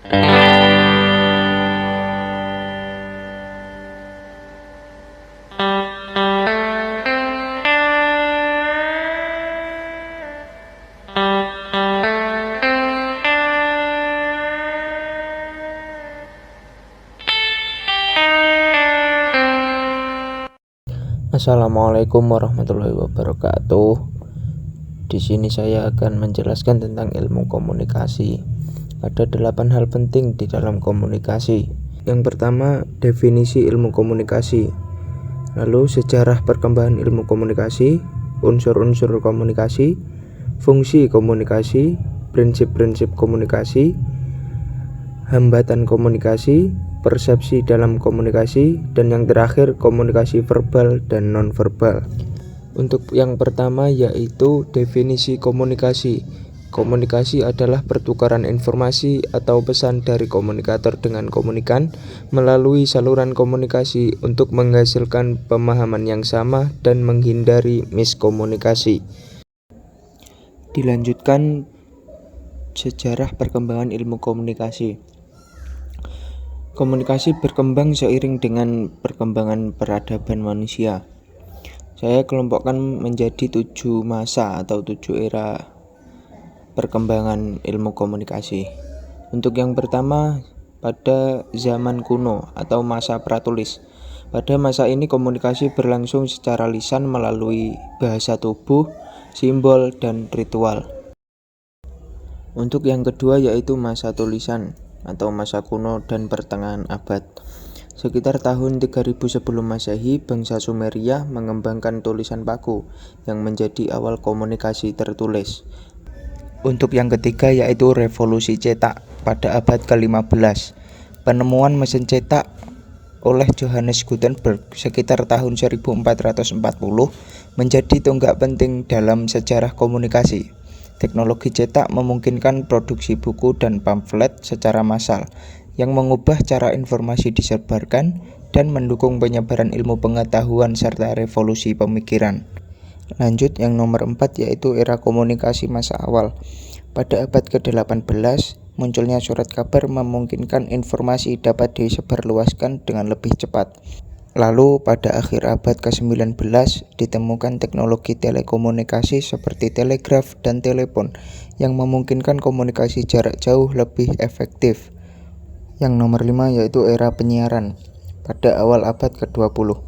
Assalamualaikum warahmatullahi wabarakatuh. Di sini saya akan menjelaskan tentang ilmu komunikasi. Ada 8 hal penting di dalam komunikasi. Yang pertama, definisi ilmu komunikasi. Lalu sejarah perkembangan ilmu komunikasi, unsur-unsur komunikasi, fungsi komunikasi, prinsip-prinsip komunikasi, hambatan komunikasi, persepsi dalam komunikasi, dan yang terakhir komunikasi verbal dan nonverbal. Untuk yang pertama yaitu definisi komunikasi. Komunikasi adalah pertukaran informasi atau pesan dari komunikator dengan komunikan melalui saluran komunikasi untuk menghasilkan pemahaman yang sama dan menghindari miskomunikasi. Dilanjutkan sejarah perkembangan ilmu komunikasi. Komunikasi berkembang seiring dengan perkembangan peradaban manusia. Saya kelompokkan menjadi 7 masa atau 7 era perkembangan ilmu komunikasi. Untuk yang pertama, pada zaman kuno atau masa pratulis. Pada masa ini komunikasi berlangsung secara lisan melalui bahasa tubuh, simbol, dan ritual. Untuk yang kedua yaitu masa tulisan atau masa kuno dan pertengahan abad. Sekitar tahun 3000 sebelum Masehi, bangsa Sumeria mengembangkan tulisan paku yang menjadi awal komunikasi tertulis. Untuk yang ketiga yaitu revolusi cetak pada abad ke-15. Penemuan mesin cetak oleh Johannes Gutenberg sekitar tahun 1440 menjadi tonggak penting dalam sejarah komunikasi. Teknologi cetak memungkinkan produksi buku dan pamflet secara massal yang mengubah cara informasi disebarkan dan mendukung penyebaran ilmu pengetahuan serta revolusi pemikiran. Lanjut yang nomor 4 yaitu era komunikasi masa awal. Pada abad ke-18, munculnya surat kabar memungkinkan informasi dapat disebarluaskan dengan lebih cepat. Lalu pada akhir abad ke-19 ditemukan teknologi telekomunikasi seperti telegraf dan telepon yang memungkinkan komunikasi jarak jauh lebih efektif. Yang nomor 5 yaitu era penyiaran. Pada awal abad ke-20,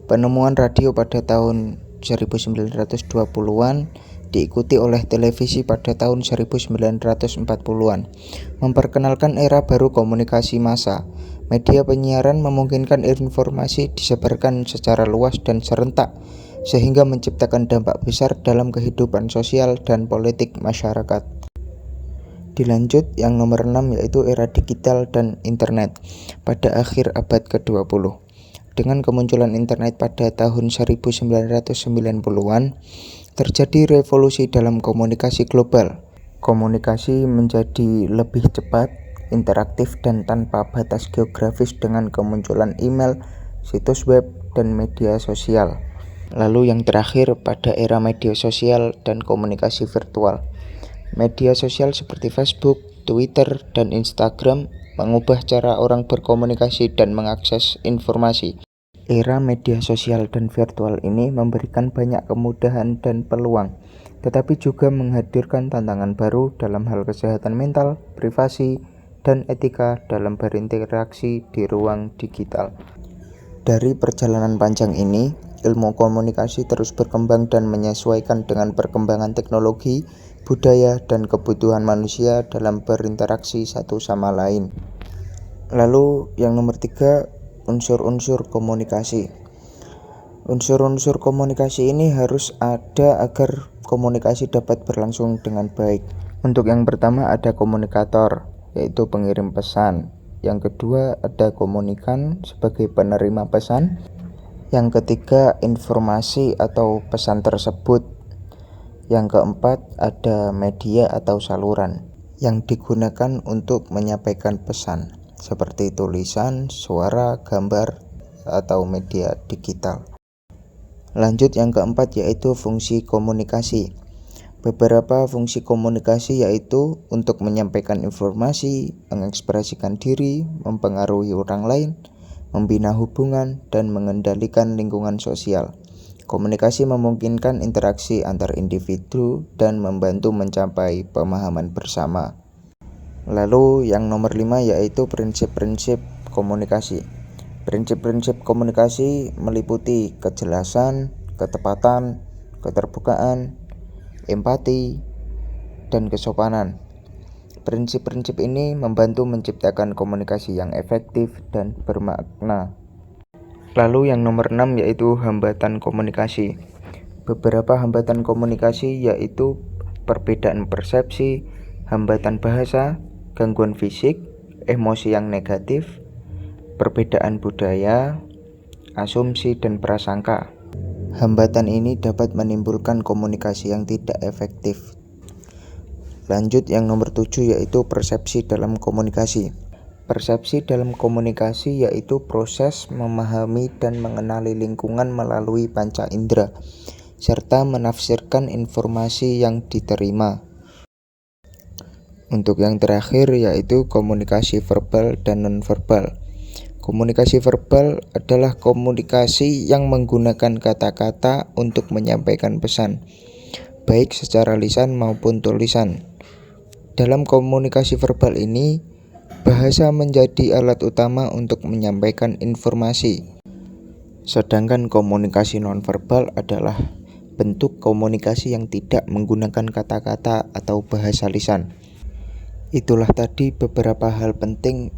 penemuan radio pada tahun 1920-an diikuti oleh televisi pada tahun 1940-an, memperkenalkan era baru komunikasi massa. Media penyiaran memungkinkan informasi disebarkan secara luas dan serentak, sehingga menciptakan dampak besar dalam kehidupan sosial dan politik masyarakat. Dilanjut yang nomor 6 yaitu era digital dan internet pada akhir abad ke-20. Dengan kemunculan internet pada tahun 1990-an, terjadi revolusi dalam komunikasi global. Komunikasi menjadi lebih cepat, interaktif, dan tanpa batas geografis dengan kemunculan email, situs web, dan media sosial. Lalu yang terakhir pada era media sosial dan komunikasi virtual. Media sosial seperti Facebook, Twitter, dan Instagram mengubah cara orang berkomunikasi dan mengakses informasi. Era media sosial dan virtual ini memberikan banyak kemudahan dan peluang, tetapi juga menghadirkan tantangan baru dalam hal kesehatan mental, privasi, dan etika dalam berinteraksi di ruang digital. Dari perjalanan panjang ini, ilmu komunikasi terus berkembang dan menyesuaikan dengan perkembangan teknologi, budaya, dan kebutuhan manusia dalam berinteraksi satu sama lain. Lalu yang nomor 3, unsur-unsur komunikasi. Unsur-unsur komunikasi ini harus ada agar komunikasi dapat berlangsung dengan baik. Untuk yang pertama ada komunikator, yaitu pengirim pesan. Yang kedua ada komunikan sebagai penerima pesan. Yang ketiga informasi atau pesan tersebut. Yang keempat ada media atau saluran yang digunakan untuk menyampaikan pesan, seperti tulisan, suara, gambar, atau media digital. Lanjut yang keempat yaitu fungsi komunikasi. Beberapa fungsi komunikasi yaitu untuk menyampaikan informasi, mengekspresikan diri, mempengaruhi orang lain, membina hubungan, dan mengendalikan lingkungan sosial. Komunikasi memungkinkan interaksi antar individu dan membantu mencapai pemahaman bersama. Lalu yang nomor 5 yaitu prinsip-prinsip komunikasi. Prinsip-prinsip komunikasi meliputi kejelasan, ketepatan, keterbukaan, empati, dan kesopanan. Prinsip-prinsip ini membantu menciptakan komunikasi yang efektif dan bermakna. Lalu yang nomor 6 yaitu hambatan komunikasi. Beberapa hambatan komunikasi yaitu perbedaan persepsi, hambatan bahasa, gangguan fisik, emosi yang negatif, perbedaan budaya, asumsi dan prasangka. Hambatan ini dapat menimbulkan komunikasi yang tidak efektif. Lanjut yang nomor 7 yaitu persepsi dalam komunikasi. Persepsi dalam komunikasi yaitu proses memahami dan mengenali lingkungan melalui panca indera, serta menafsirkan informasi yang diterima. Untuk yang terakhir yaitu komunikasi verbal dan nonverbal. Komunikasi verbal adalah komunikasi yang menggunakan kata-kata untuk menyampaikan pesan, baik secara lisan maupun tulisan. Dalam komunikasi verbal ini, bahasa menjadi alat utama untuk menyampaikan informasi. Sedangkan komunikasi nonverbal adalah bentuk komunikasi yang tidak menggunakan kata-kata atau bahasa lisan. Itulah tadi beberapa hal penting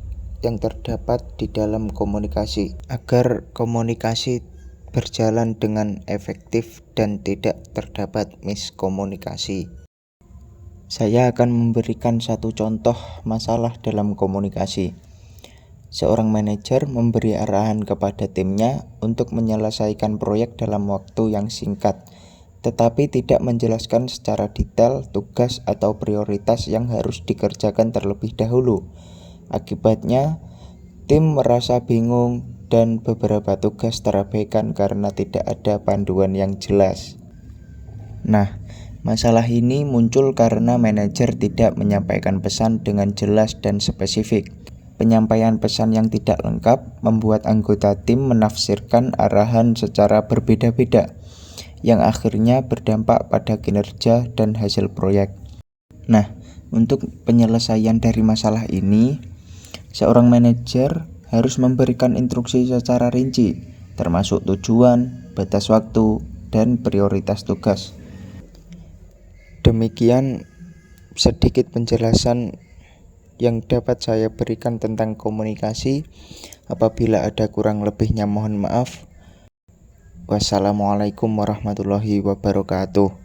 yang terdapat di dalam komunikasi agar komunikasi berjalan dengan efektif dan tidak terdapat miskomunikasi. Saya akan memberikan satu contoh masalah dalam komunikasi. Seorang manajer memberi arahan kepada timnya untuk menyelesaikan proyek dalam waktu yang singkat, tetapi tidak menjelaskan secara detail tugas atau prioritas yang harus dikerjakan terlebih dahulu. Akibatnya, tim merasa bingung dan beberapa tugas terabaikan karena tidak ada panduan yang jelas. Nah, masalah ini muncul karena manajer tidak menyampaikan pesan dengan jelas dan spesifik. Penyampaian pesan yang tidak lengkap membuat anggota tim menafsirkan arahan secara berbeda-beda, yang akhirnya berdampak pada kinerja dan hasil proyek. Nah, untuk penyelesaian dari masalah ini, seorang manajer harus memberikan instruksi secara rinci, termasuk tujuan, batas waktu, dan prioritas tugas. Demikian sedikit penjelasan yang dapat saya berikan tentang komunikasi. Apabila ada kurang lebihnya mohon maaf. Wassalamualaikum warahmatullahi wabarakatuh.